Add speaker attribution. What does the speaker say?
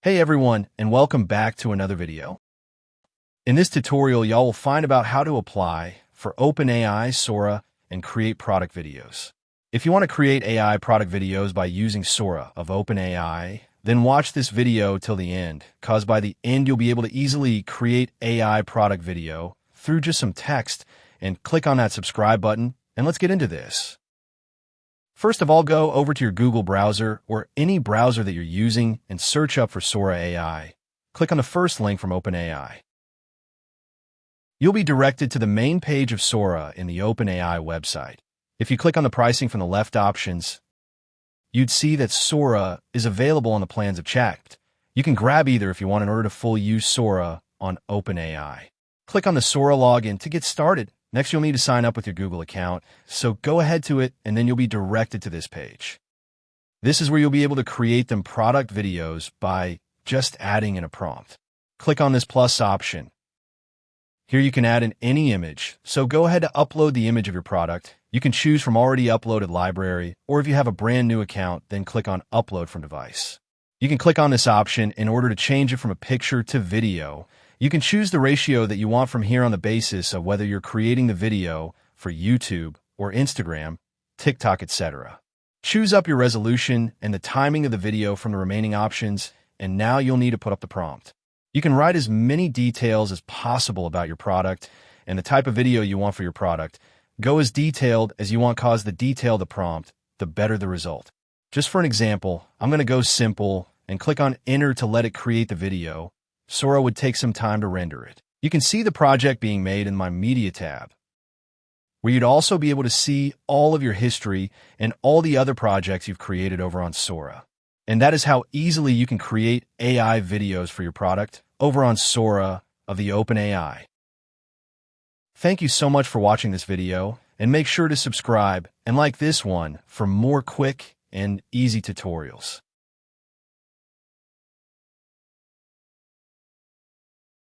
Speaker 1: Hey everyone, and welcome back to another video. In this tutorial, y'all will find about how to apply for OpenAI Sora and create product videos. If you want to create AI product videos by using Sora of OpenAI, then watch this video till the end, cause by the end you'll be able to easily create AI product video through just some text, and click on that subscribe button, and let's get into this. First of all, go over to your Google browser or any browser that you're using and search up for Sora AI. Click on the first link from OpenAI. You'll be directed to the main page of Sora in the OpenAI website. If you click on the pricing from the left options, you'd see that Sora is available on the plans of checked. You can grab either if you want in order to fully use Sora on OpenAI. Click on the Sora login to get started. Next, you'll need to sign up with your Google account, so go ahead to it, and then you'll be directed to this page. This is where you'll be able to create them product videos by just adding in a prompt. Click on this plus option. Here you can add in any image, so go ahead to upload the image of your product. You can choose from already uploaded library, or if you have a brand new account, then click on Upload from Device. You can click on this option in order to change it from a picture to video. You can choose the ratio that you want from here on the basis of whether you're creating the video for YouTube or Instagram, TikTok, etc. Choose up your resolution and the timing of the video from the remaining options, and now you'll need to put up the prompt. You can write as many details as possible about your product and the type of video you want for your product. Go as detailed as you want, cause the detail the prompt, the better the result. Just for an example, I'm going to go simple and click on Enter to let it create the video. Sora would take some time to render it. You can see the project being made in my Media tab, where you'd also be able to see all of your history and all the other projects you've created over on Sora. And that is how easily you can create AI videos for your product over on Sora of the OpenAI. Thank you so much for watching this video, and make sure to subscribe and like this one for more quick and easy tutorials.